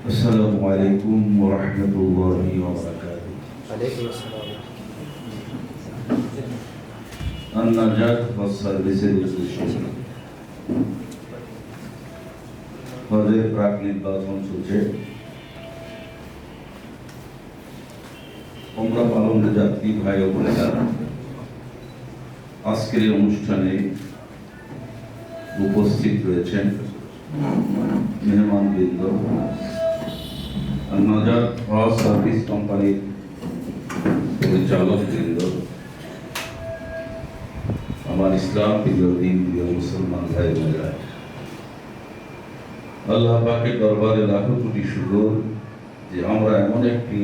السلام عليكم ورحمة الله وبركاته. عليكم السلام. النجاة والسর্ভিসের উদ্দেশ্যে হজের প্রাক নির্বাচন চলছে। ওমরা পালনের যাত্রী ভাই ও বোনেরা, আজকের এই অনুষ্ঠানে উপস্থিত রয়েছেন মেহমানবৃন্দ, নজাত হজ সার্ভিস কোম্পানির পরিচালক বৃন্দ, আমার ইসলাম প্রিয় দিন প্রিয় মুসলমান ভাই বোনেরা, আল্লাহ পাকের দরবারে লাখো কোটি শুকর যে আমরা এমন একটি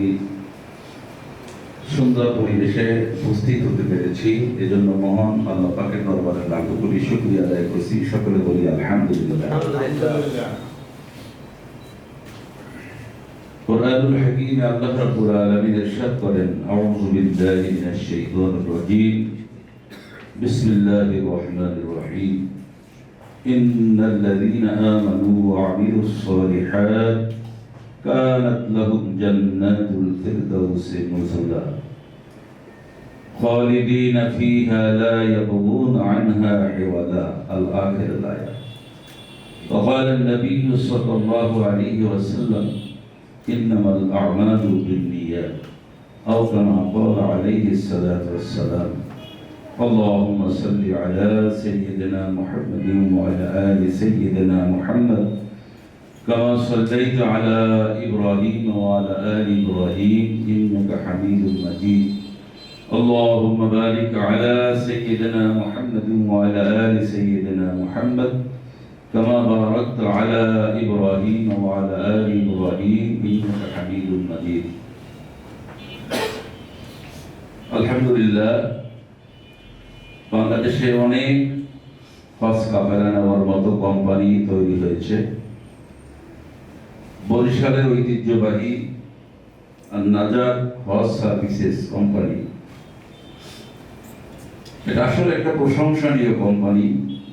সুন্দর পরিবেশে উপস্থিত হতে পেরেছি। এজন্য মহান আল্লাহ পাকের দরবারে লাখো কোটি শুকরিয়া আদায় করছি। সকলে বলি আলহামদুলিল্লাহ। কোরআনুল হাকীমে আল্লাহ রাব্বুল আলামিন ইরশাদ করেন, আউযু বিল্লাহি মিনাশ শাইতানির রাজীম, বিসমিল্লাহির রহমানির রহিম, ইন্নাল্লাযীনা আমানু ওয়া আমিলুস সালিহাত কানাত লাহুম জান্নাতুল ফিরদাউসি নুজুলা খালিদিনা ফীহা লা ইয়াবগুনা আনহা হিওয়ালা। আল-আখির আয়াত। وقال النبي صلى الله عليه وسلم إنما الأعمال بالنيات أو كما قال عليه الصلاة والسلام. اللهم صل على سيدنا محمد وعلى آل سيدنا محمد كما صليت على إبراهيم وعلى آل إبراهيم إنك حميد مجيد. اللهم بارك على سيدنا محمد وعلى آل سيدنا محمد كما باركت على إبراهيم وعلى آل إبراهيم إنك حميد مجيد. الحمد لله. বাংলাদেশে অনেক হজ কাফেলা নেওয়ার মতো কোম্পানি তৈরি হয়েছে। বরিশালের ঐতিহ্যবাহী নাজাত হজ সার্ভিসেস কোম্পানি, এটা আসলে একটা প্রশংসনীয় কোম্পানি।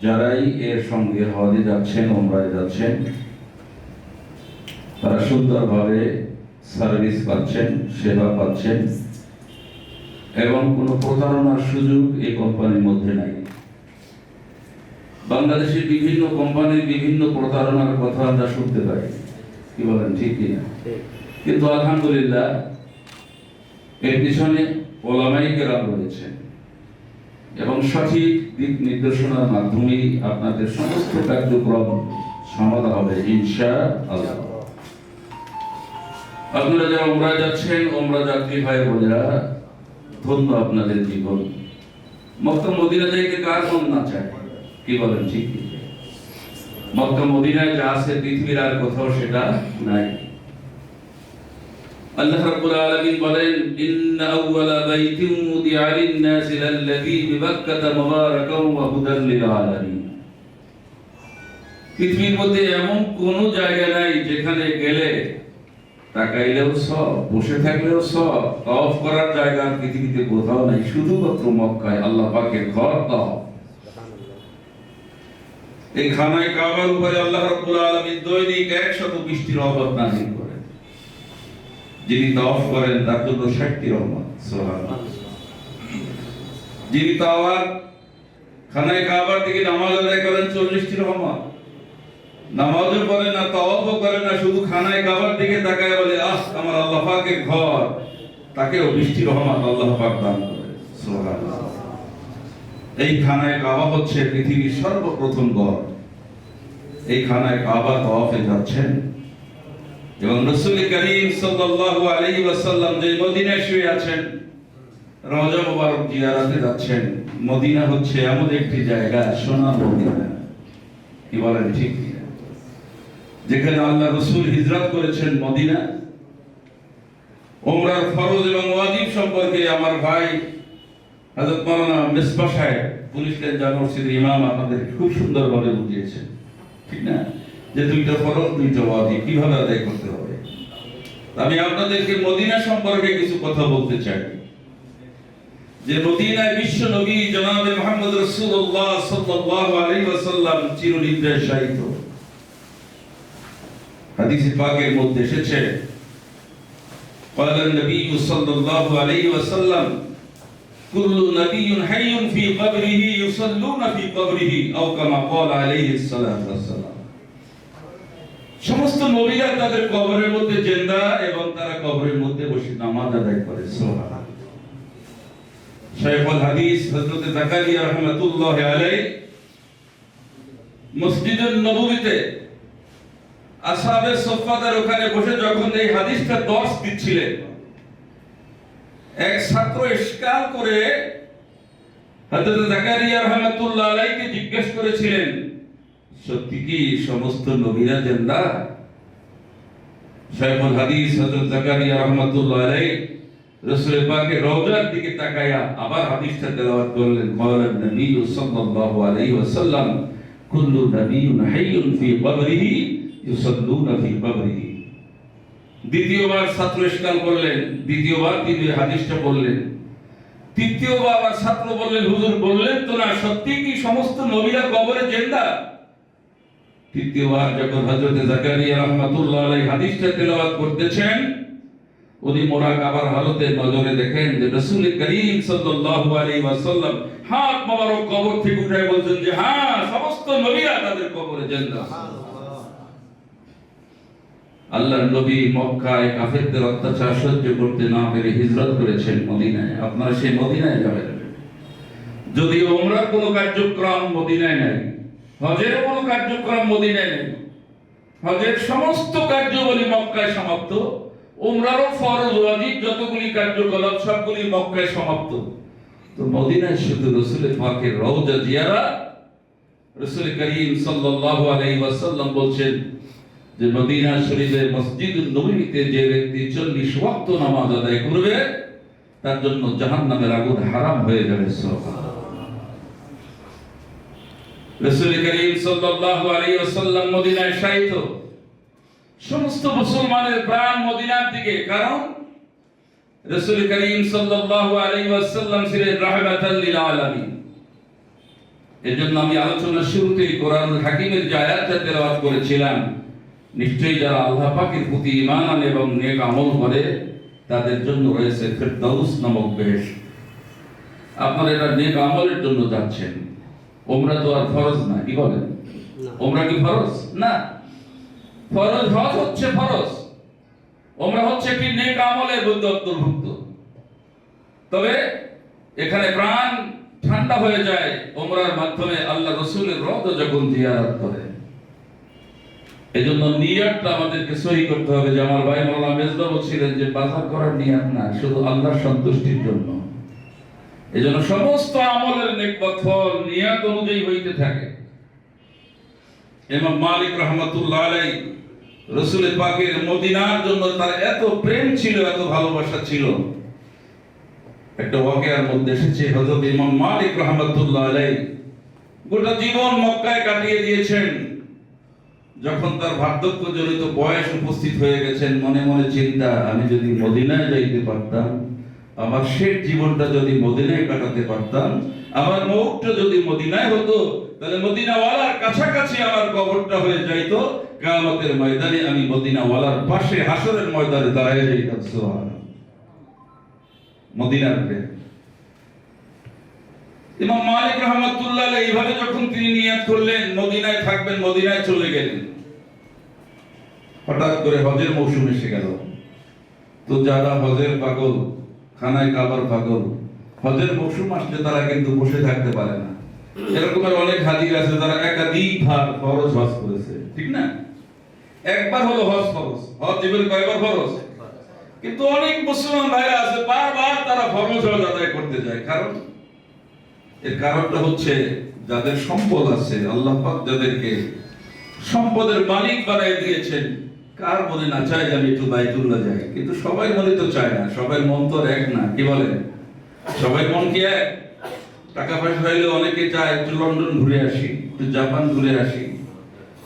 যারাই এর সঙ্গে হজে যাচ্ছেন, ওমরায় যাচ্ছেন, তারা সুন্দরভাবে সার্ভিস পাচ্ছেন, সেবা পাচ্ছেন এবং কোনো প্রতারণার সুযোগ এই কোম্পানির মধ্যে নাই। বাংলাদেশের বিভিন্ন কোম্পানির বিভিন্ন প্রতারণার কথা আমরা শুনতে পাই, কি বলেন, ঠিক কিনা? কিন্তু আলহামদুলিল্লাহ এর পিছনে ওলামায়ে কেরাম রয়েছেন এবং সঠিক দিক নির্দেশনার মাধ্যমেই আপনাদের সমস্ত কার্যক্রম সমাধা হবে ইনশাআল্লাহ। আপনারা যারা ওমরা যাচ্ছেন, ওমরা যাত্রী ভাই বোনেরা, ধন্য আপনাদের জীবন। মক্কা মদিনা যাইতে কার মন না চায়, কি বলেন, ঠিক? মক্কা মদিনায় যা আছে পৃথিবীর আর কোথাও সেটা নাই। আল্লাহ রাব্বুল আলামিন বলেন, ইন্না আউওয়ালা বাইতিন উদিআ লিন-নাসি লাল্লাযী বিবাক্কাতা মুবারাকান ওয়া হুদাল লিল আলামিন। পৃথিবীর মধ্যে এমন কোন জায়গা নাই যেখানে গেলে তাকাইলেও সব, বসে থাকলেও সব, তওয়াফ করার জায়গা পৃথিবীতে কোথাও নাই, শুধুমাত্র মক্কায় আল্লাহ পাকের ঘর তওয়াফ। এই খানায়ে কাবার উপরে আল্লাহ রাব্বুল আলামিন দৈনিক 120টি রহমত নাযিল করেন। যিনি তওয়াফ করেন তার জন্য 60টি রহমত, সুবহানাল্লাহ। যিনি তাওয়াফ খানায়ে কাবার থেকে নামাজ আদায় করেন 40টি রহমত। নামাজও পড়ে না, তাওয়াফও করে না, শুধু খানায়ে কাবার দিকে তাকায় বলে, আহ আমার আল্লাহ পাকের ঘর, তাকেও 20টি রহমত আল্লাহ পাক দান করেন, সুবহানাল্লাহ। এই খানায়ে কাবা হচ্ছে পৃথিবীর সর্বপ্রথম ঘর। এই খানায়ে কাবা তাওয়াফে যাচ্ছেন এবং রাসূল করিম সাল্লাল্লাহু আলাইহি ওয়াসাল্লাম যে মদিনায় শুয়ে আছেন, রওজা মুবারক জিয়ারতে যাচ্ছেন। মদিনা হচ্ছে এমন একটি জায়গা, সোনার মদিনা, কি বলেন, ঠিক? যেখানে আল্লাহ রাসূল হিজরত করেছেন মদিনা। ওমরার ফরজ এবং ওয়াজিব সম্পর্কে আমার ভাই হযরত মাওলানা মিসবাহ সাহেব, পুলিশ লাইন জামে মসজিদের ইমাম, আপনাদের খুব সুন্দরভাবে বুঝিয়েছেন, ঠিক না, যে দুইটা ফরজ দুইটা ওয়াজিব কিভাবে আদায় করতে হবে। আমি আপনাদেরকে মদিনা সম্পর্কে কিছু কথা বলতে চাই। যে মদিনায় বিশ্ব নবী জনাবে মুহাম্মদ রাসূলুল্লাহ সাল্লাল্লাহু আলাইহি ওয়াসাল্লাম চিরনিদ্রায় শায়িত। হাদিসে পাকের মধ্যে এসেছে قال النبي صلى الله عليه وسلم كل نبي حي في قبره يصلون في قبره أو كما قال عليه الصلاة والسلام সমস্ত নবীরা তাদের কবরের মধ্যে জিন্দা এবং তারা কবরের মধ্যে বসে নামাজ আদায় করে সুবহানাল্লাহ। শাইখুল হাদিস হযরত জাকারিয়া রাহমাতুল্লাহি আলাইহি মসজিদুন নববীতে আসহাবে সুফফাদের ওখানে বসে যখন এই হাদিসটা দর্শ দিচ্ছিলেন, এক ছাত্র ইশকাল করে হযরত জাকারিয়া রাহমাতুল্লাহি আলাইহিকে জিজ্ঞেস করেছিলেন, সত্যি কি সমস্ত নবীরা জিন্দা? শাইখুল হাদিস হযরত জাকারিয়া রাহমাতুল্লাহি আলাইহি রাসূল পাকের রওজার দিকে তাকায়া আবার হাদিসটা তেলাওয়াত করলেন, ক্বালা নবী সাল্লাল্লাহু আলাইহি ওয়াসাল্লাম কুল্লু নাবিয়্যিন হাইয়্যুন ফি কবরিহি ইউসাল্লুনা ফি কবরিহি। দ্বিতীয়বার ছাত্র ইশকাল করলেন, দ্বিতীয়বার তিনি হাদিসটা বললেন, তৃতীয়বার আবার ছাত্র বললেন, হুজুর বললেন তো না সত্যি কি সমস্ত নবীরা কবরে জিন্দা? তৃতীয়বার যখন হযরত জাকারিয়া রাহমাতুল্লাহি আলাইহি হাদিসটা তেলাওয়াত করতেছেন, উনি মুরাকাবার হালতে নজরে দেখেন যে রাসূল করিম সাল্লাল্লাহু আলাইহি ওয়াসাল্লাম হাত মোবারক কবর থেকে উঠায় বলছেন যে হ্যাঁ সমস্ত নবীরা তাদের কবরে জিন্দা। আল্লাহর নবী মক্কায় কাফেরদের অত্যাচার সহ্য করতে না পেরে হিজরত করেছেন মদিনায়। আপনারা সেই মদিনায় যাবেন। যদিও উমরার কোনো কার্যক্রম মদিনায় নাই, হজের কোনো কার্যক্রম মদিনায় নেই, হজের সমস্ত কার্যাবলী মক্কায় সমাপ্ত, উমরারও ফরজ ওয়াজিব যতগুলি কার্যকলাপ সবগুলি মক্কায় সমাপ্ত। তো মদিনায় শুধু রাসূলের পাকের রওজা জিয়ারত। রাসূল করিম সাল্লাল্লাহু আলাইহি ওয়াসাল্লাম বলছেন যে মদিনা শরীফের মসজিদুন নববীতে যে ব্যক্তি 40 ওয়াক্ত নামাজ আদায় করবে তার জন্য জাহান্নামের আগুন হারাম হয়ে যাবে। সুবহানাল্লাহ। রাসূল করিম সাল্লাল্লাহু আলাইহি ওয়াসাল্লাম মদিনায় শায়িত, সমস্ত মুসলমানের প্রাণ মদিনার দিকে, কারণ রাসূল করিম সাল্লাল্লাহু আলাইহি ওয়াসাল্লাম ছিলেন রাহমাতাল লিল আলামিন। এজন্য আমি আলোচনার শুরুতেই কোরআনুল হাকিমের যে আয়াতটা তেলাওয়াত করেছিলাম, নিশ্চয়ই যারা আল্লাহ পাকের প্রতি ঈমান আনে এবং নেক আমল করে তাদের জন্য রয়েছে ফিরদাউস নামক বেহেশত। আপনারা এটা নেক আমলের জন্য যাচ্ছেন। উমরা তো আর ফরজ না, কি বলেন? উমরা কি ফরজ না? ফরজ হজ হচ্ছে ফরজ, উমরা হচ্ছে কি নেক আমলের মধ্যে অন্তর্ভুক্ত। তবে এখানে প্রাণ ঠান্ডা হয়ে যায় উমরার মাধ্যমে আল্লাহ রাসূলের রওজা যখন জিয়ারত করে। এজন্য নিয়তটা আমাদেরকে সহি করতে হবে। যে আমার ভাই মাওলানা মেজবা বলছিলেন যে বাজার করার নিয়ত না, শুধু আল্লাহর সন্তুষ্টির জন্য। এজন্য সমস্ত আমলের নেকবত ফল নিয়ত অনুযায়ী হইতে থাকে। ইমাম মালিক রাহমাতুল্লাহ আলাইহি রাসূলের পাকের মদিনার জন্য তার এত প্রেম ছিল, এত ভালোবাসা ছিল। একটা ওয়াকিয়ার মধ্যে এসেছে হযরত ইমাম মালিক রাহমাতুল্লাহ আলাইহি গোটা জীবন মক্কায় কাটিয়ে দিয়েছেন। যখন তার বার্ধক্য জনিত বয়স উপস্থিত হয়ে গেছেন, মনে মনে চিন্তা, আমি যদি মদিনায় যাইতে পারতাম, আমার শেষ জীবনটা যদি মদিনায় কাটাতে পারতাম, আমার মৌতটা যদি মদিনায় হতো, তাহলে মদিনাওয়ালার কাছাকাছি আমার কবরটা হয়ে যাইতো। কিয়ামতের ময়দানে আমি মদিনাওয়ালার পাশে হাসরের ময়দানে দাঁড়িয়ে যাইতাম। সুবহানাল্লাহ। মদিনার প্রেম। ইমাম মালিক রাহমাতুল্লাহ আলাইহি এইভাবে যখন তিনি নিয়ত করলেন মদিনায় থাকবেন, মদিনায় চলে গেলেন। হঠাৎ করে হজের মৌসুম এসে গেল। তো যারা হজের পাগল, খানায় কাবার পাগল, হজের মৌসুম আসলে তারা কিন্তু বসে থাকতে পারে না। এরকমের অনেক হাজির আছে যারা একাধিকবার ফরজ হজ করেছে, ঠিক না? একবার হলো হজ ফরজ, হজ জীবনে কয়বার ফরজ? কিন্তু অনেক মুসলমান ভাইরা আছে বারবার তারা ফরজ হজ আদায় করতে যায়। কারণ এর কারণটা হচ্ছে যাদের সম্পদ আছে, আল্লাহ পাক যাদেরকে সম্পদের মালিক বানাই দিয়েছেন, কার মনে না চায় যে আমি একটু বাইতুল্লাহ যাই? কিন্তু সবাই মনে তো চায় না, সবাই মন তো এক না, কি বলেন? সবাই মন কি এক? টাকা পয়সা হইলে অনেকে চায় একটু লন্ডন ঘুরে আসি, একটু জাপান ঘুরে আসি,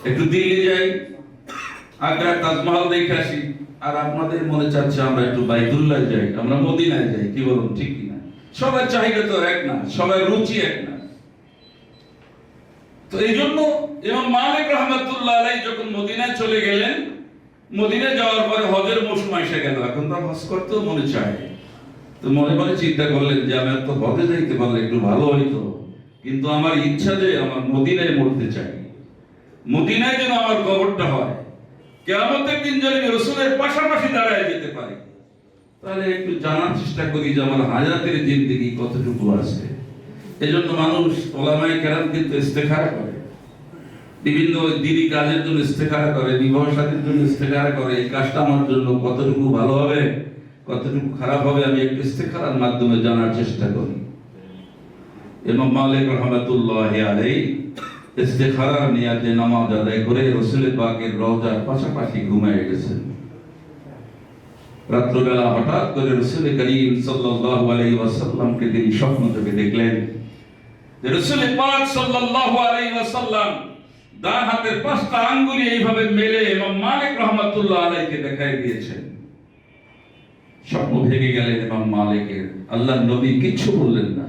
একটু দিল্লি যাই, আগ্রার তাজমহল দেখে আসি। আর আপনাদের মনে চাচ্ছে আমরা একটু বাইতুল্লাহ যাই, আমরা মদিনায় যাই, কি বলুন, ঠিক কিনা? সবার চাহিদা তো এক না, সবার রুচি এক না। তো এই জন্য ইমাম মালিক রাহমাতুল্লাহ আলাইহি যখন মদিনায় চলে গেলেন, মদিনা যাওয়ার পরে হজের মৌসুম এসে গেল, এখন তো হজ করতেও মনে চায়। তো মনে মনে চিন্তা করলেন যে আমি তো হজে যাইতে পারলে একটু ভালো হইতো, কিন্তু আমার ইচ্ছা যে আমার মদিনায় মরতে চাই, মদিনায় যেন আমার কবরটা হয়, কিয়ামতের দিন যেন আমি রাসূলের পাশাপাশি দাঁড়ায় যেতে পারি। তাহলে একটু জানার চেষ্টা করি যে আমার হায়াতের জিন্দেগি কতটুকু আছে। এজন্য মানুষ ওলামায়ে কেরাম কিন্তু ইস্তেখারা করে, বিভিন্ন দিনী কাজের জন্য ইস্তেখারা করে, বিবাহ শাদীর জন্য ইস্তেখারা করে, এই কাজটা আমার জন্য কতটুকু ভালো হবে কতটুকু খারাপ হবে আমি একটু ইস্তেখারার মাধ্যমে জানার চেষ্টা করি। ইমাম মালিক রাহমাতুল্লাহি আলাইহি ইস্তেখারার নিয়াতে নামাজ আদায় করে রাসূল পাকের রওজার পাশাপাশি ঘুমিয়ে গেছেন। রাত্রিবেলা হঠাৎ করে রাসূল করিম সাল্লাল্লাহু আলাইহি ওয়াসাল্লামকে তিনি স্বপ্ন থেকে দেখলেন যে রাসূল পাক সাল্লাল্লাহু আলাইহি ওয়াসাল্লাম ডান হাতের 5টা আঙ্গুলি এইভাবে মেলে ইমাম মালিক রাহমাতুল্লাহ আলাইহিকে দেখাই দিয়েছেন। স্বপ্ন ভেঙে গেলেন ইমাম মালিকের। আল্লাহর নবী কিছু বললেন না।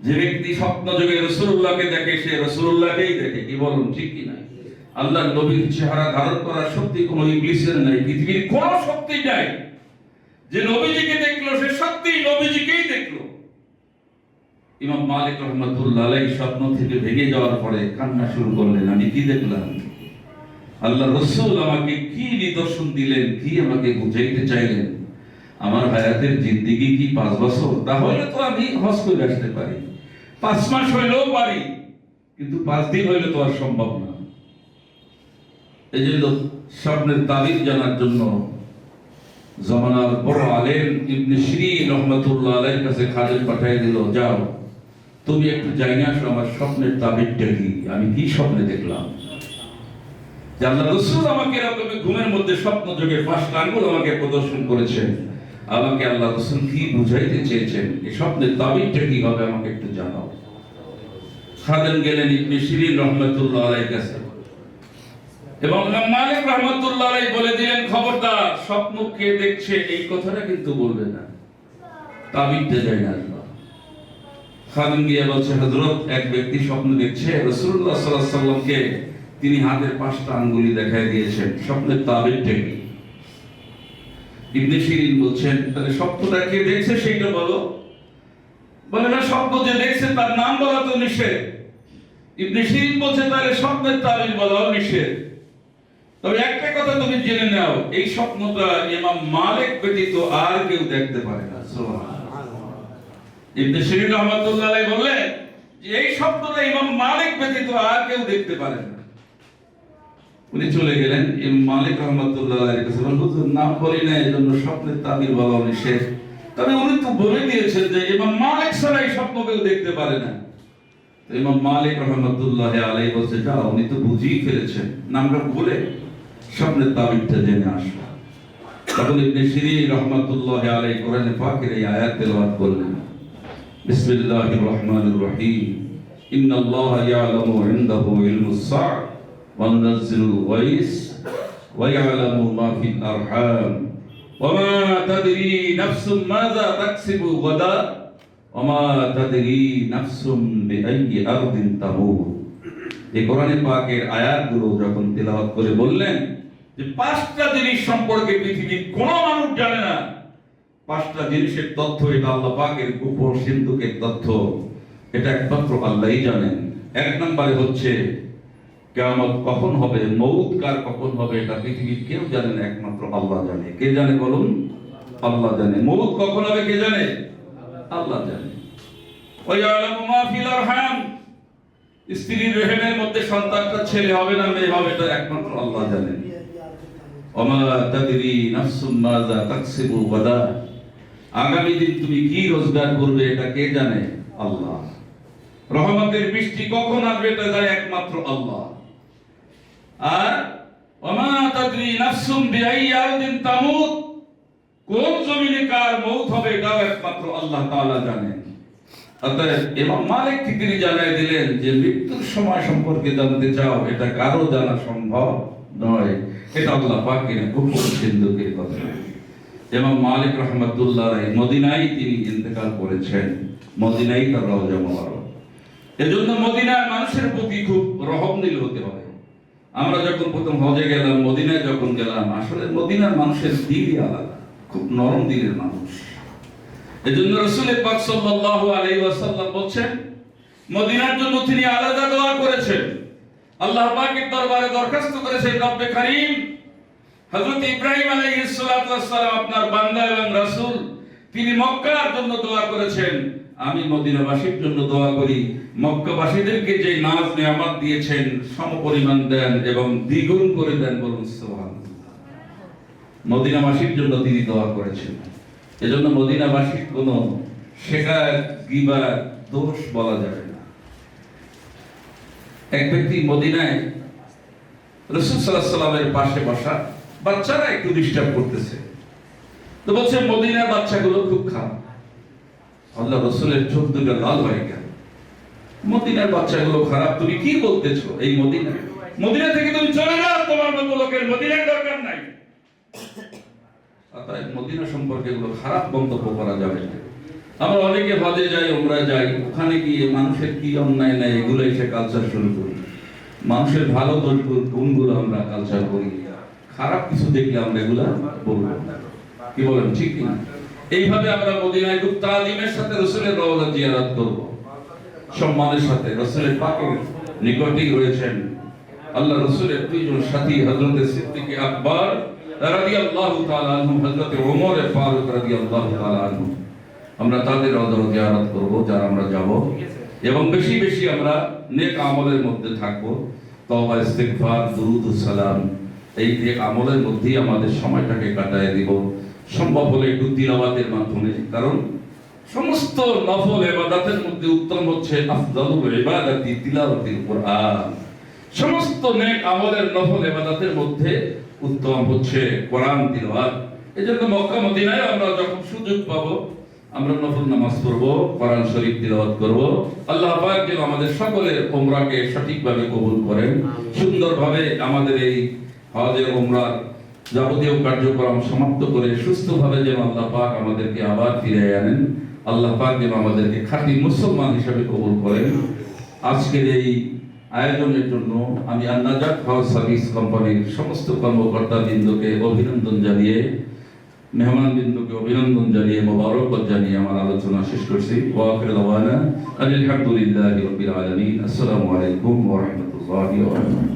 যে ব্যক্তি স্বপ্ন যোগে রাসূলুল্লাহকে দেখে সে রাসূলুল্লাহকেই দেখে, কি বলুন ঠিক কি না? আল্লাহর নবীর চেহারা ধারণ করার শক্তি কোনো ইবলিসের নাই, পৃথিবীর কোনো শক্তি নাই। যে নবীজিকে দেখলো সে সত্যি নবীজিকেই দেখলো। ইমাম মালিক রাহমাতুল্লাহ আলাইহি স্বপ্ন থেকে ভেঙে যাওয়ার পরে কান্না শুরু করলেন, আমি কি দেখলাম? আল্লাহ রাসূল আমাকে কি নিদর্শন দিলেন, কি আমাকে বুঝাইতে চাইলেন? আমার হায়াতের জিন্দেগি কি 5 বছর? তাহলে তো আমি হজ করে আসতে পারি, 5 মাস হইলেও পারি, কিন্তু 5 দিন হইলে তো আর সম্ভব না। এই জন্য স্বপ্নের তাবির জানার জন্য জামানার বড় আলেম ইবনে সিরিন রাহমাতুল্লাহ আলাইহির কাছে খাদেম পাঠিয়ে দিল, যাও তুমি একটু জানিয়ে আসো আমার স্বপ্নের তাবিরটা কি, আমি কি স্বপ্নে দেখলাম। যে আল্লাহ রাসূল আমাকে এরকম ঘুমের মধ্যে স্বপ্ন যোগে 5টা আঙ্গুল আমাকে প্রদর্শন করেছেন, আমাকে আল্লাহ রাসূল কি বুঝাইতে চেয়েছেন, এই স্বপ্নের তাবিরটা কি হবে আমাকে একটু জানাও। খাদেম গেলেন ইবনে সিরিন রাহমাতুল্লাহ আলাইহির কাছে এবং ইমাম মালিক রাহমাতুল্লাহ আলাইহি বলে দিলেন, খবরদার স্বপ্ন কে দেখছে এই কথাটা কিন্তু বলবে না, তাবিরটা জানা আসবে। খাদেম গিয়ে বলছে, হযরত এক ব্যক্তি স্বপ্ন দেখছে রাসূলুল্লাহ সাল্লাল্লাহু আলাইহি ওয়াসাল্লামকে তিনি হাতের 5টা আঙ্গুলি দেখায় দিয়েছেন, স্বপ্নের তাবিরটা কি? ইবনে সিরিন বলছেন, তাহলে স্বপ্নটা কে দেখছে সেইটা বলো। বলে না, স্বপ্ন যে দেখছে তার নাম বলা তো নিষেধ। ইবনে সিরিন বলছে, তাহলে স্বপ্নের তাবির বলাও নিষেধ। তবে একটা কথা তুমি জেনে নাও, এই স্বপ্নটা ইমাম মালিক ব্যতীত আর কেউ দেখতে পারে না। সুবহানাল্লাহ। ইবনে সিরিন রাহমাতুল্লাহ আলাইহি বললেন যে এই স্বপ্নটা ইমাম মালিক ব্যতীত আর কেউ দেখতে পারে না। উনি চলে গেলেন ইমাম মালিক রাহমাতুল্লাহ আলাইহির কাছে, হুজুর নাম বলি না এজন্য স্বপ্নের তাবির বলা নিষেধ, তবে উনি তো বলে দিয়েছেন যে ইমাম মালিক ছাড়া এই স্বপ্ন কেউ দেখতে পারে না। তো ইমাম মালিক রাহমাতুল্লাহ আলাইহি বলছে, যাও উনি তো বুঝিয়ে ফেলেছেন, নামটা বলে স্বপ্নের তাবিরটা জেনে আসো। তখন ইবনে সিরিন রাহমাতুল্লাহ আলাইহি কোরআনে পাকের এই আয়াত তেলাওয়াত করলেন, বিসমিল্লাহির রহমানির রহিম, ইন্নাল্লাহা ইয়ালামু ইনদাহু ইলমুস সাআ ওয়া ইউনাজ্জিলুল গায়স ওয়া ইয়ালামু মা ফিল আরহাম ওয়া মা তাদরি নাফসুম মাযা তাকসিবু গাদা ওয়া মা তাদরি নাফসুম বিআইয়ি আরদিন তামুত। এই কোরআনে পাকের আয়াতগুলো যখন তেলাওয়াত করে বললেন যে 5টা জিনিস সম্পর্কে পৃথিবীর কোনো মানুষ জানে না, 5টা জিনিসের তথ্য এটা আল্লাহ পাকের গোপন সিন্ধুকের তথ্য, এটা একমাত্র আল্লাহই জানেন। 1 নম্বরে হচ্ছে কিয়ামত কখন হবে, মউত কার কখন হবে, এটা পৃথিবীর কেউ জানে না, একমাত্র আল্লাহ জানে। কে জানে বলুন? আল্লাহ জানে। মউত কখন হবে কে জানে? আল্লাহ জানে। ওয়া ইয়ালামু মা ফিল আরহাম, স্ত্রীর রেহেমের মধ্যে সন্তানটা ছেলে হবে না মেয়ে হবে, এটা একমাত্র আল্লাহ জানেন। ওয়া মা তাদরি নাফসুম মাযা তাকসিবু গাদা, আগামী দিন তুমি কি রোজগার করবে এটা কে জানে? আল্লাহ। রহমতের বৃষ্টি কখন আসবে এটা জানে একমাত্র আল্লাহ। আর ওয়া মা তাদরি নাফসুম বিআইয়ি আরদিন তামুত, কোন জমিনে কার মউত হবে এটাও একমাত্র আল্লাহ তাআলা জানেন। অতএব ইমাম মালিক তিনি জানাই দিলেন যে মৃত্যুর সময় সম্পর্কে জানতে চাও, এটা কারো জানা সম্ভব নয়, এটা আল্লাহ পাকের গোপন সিন্ধুকের কথা। ইমাম মালিক রাহমাতুল্লাহ আলাইহি মদিনায় তিনি ইন্তেকাল করেছেন, মদিনায় তার রওজা মোবারক। এজন্য মদিনার মানুষের প্রতি খুব রহমদিল হতে হবে। আমরা যখন প্রথম হজে গেলাম, মদিনায় যখন গেলাম, আসলে মদিনার মানুষের দিলই আলাদা, খুব নরম দিলের মানুষ। এজন্য রাসূল পাক সাল্লাল্লাহু আলাইহি ওয়াসাল্লাম বলেন, মদিনার জন্য তিনি আলাদা দোয়া করেছেন, আল্লাহ পাকের দরবারে দরখাস্ত করেছেন, রব্বে কারীম, হযরত ইব্রাহিম আলাইহিস সালাতু ওয়াস সালাম আপনার বান্দা এবং রাসূল, তিনি মক্কার জন্য দোয়া করেছেন, আমি মদিনাবাসীর জন্য দোয়া করি, মক্কাবাসীদেরকে যে নাজ নিয়ামত দিয়েছেন সমপরিমাণ দেন এবং দ্বিগুণ করে দেন, বলুন সুবহানাল্লাহ। মদিনাবাসীর জন্য তিনি দোয়া করেছেন। এজন্য মদিনাবাসীর কোনো শিকায়ত, গীবত, দোষ বলা যাবে না। এক ব্যক্তি মদিনায় রাসূল সাল্লাল্লাহু আলাইহি ওয়াসাল্লামের পাশে বসা, বাচ্চারা একটু ডিস্টার্ব করতেছে, তো বলছে মদিনার বাচ্চাগুলো খুব খারাপ। আল্লাহ রাসূলের চোখ দুটো লাল হয়ে গেল, মদিনার বাচ্চাগুলো খারাপ, তুমি কি বলতেছো? এই মদিনা থেকে তুমি চলে যাও, তোমার মতো লোকের মদিনার দরকার নাই। অতএব মদিনা সম্পর্কে এগুলো খারাপ মন্তব্য করা যাবে না। আমরা অনেকে হজে যাই, উমরায় যাই, ওখানে গিয়ে মানুষের কি অন্যায় নেই এগুলো এসে কালচার শুরু করি, মানুষের ভালো গুণগুলো আমরা কালচার করি, খারাপ কিছু দেখলে আমরা এগুলা বলবো, কি বলেন ঠিক না? এইভাবে আমরা মদিনায় খুব তালিমের সাথে রাসূলের রওজা জিয়ারত করব, সম্মানের সাথে। রাসূলের পাকের নিকটেই রয়েছেন আল্লাহ রাসূলের দুইজন সাথী, হযরত সিদ্দিক আকবর রাদিয়াল্লাহু তাআলা আনহু, হযরত ওমর ফারুক রাদিয়াল্লাহু তাআলা আনহু। আমরা তাদের রওজা জিয়ারত করব যারা আমরা যাব, এবং বেশি বেশি আমরা নেক আমলের মধ্যে থাকব, তওবা, ইস্তিগফার, দুরূদ ও সালাম, এই নেক আমলের মধ্যেই আমাদের সময়টাকে কাটায় দিব। সম্ভব হলে একটু তিলাওয়াতের মাধ্যমে, কারণ সমস্ত নফল ইবাদতের মধ্যে উত্তম হচ্ছে আফদালুল ইবাদাতি তিলাওয়াতুল কুরআন। সমস্ত নেক আমলের নফল ইবাদতের মধ্যে উত্তম হচ্ছে কোরআন তিলাওয়াত। এজন্য মক্কা মদিনায় আমরা যখন সুযোগ পাবো, আমরা নফল নামাজ পড়ব, কোরআন শরীফ তিলাওয়াত করব। আল্লাহ পাক যেন আমাদের সকলের উমরাকে সঠিকভাবে কবুল করেন, সুন্দরভাবে আমাদের এই হজের উমরার যাবতীয় কার্যক্রম সমাপ্ত করে সুস্থভাবে যেন আল্লাহ পাক আমাদেরকে আবার ফিরে আনেন। আল্লাহ পাক যেন আমাদেরকে খাঁটি মুসলমান হিসেবে কবুল করেন। আজকের এই আয়োজনের জন্য আমি আন-নাজাত হাউস সার্ভিস কোম্পানির সমস্ত কর্মকর্তা বৃন্দকে অভিনন্দন জানিয়ে, মেহমান বৃন্দকে অভিনন্দন জানিয়ে, মোবারকবাদ জানিয়ে আমার আলোচনা শেষ করছি। ওয়া আখিরু দাওয়ানা আলহামদুলিল্লাহি রাব্বিল আলামিন। আসসালামু আলাইকুম ওয়া রাহমাতুল্লাহি ওয়া বারাকাতুহু।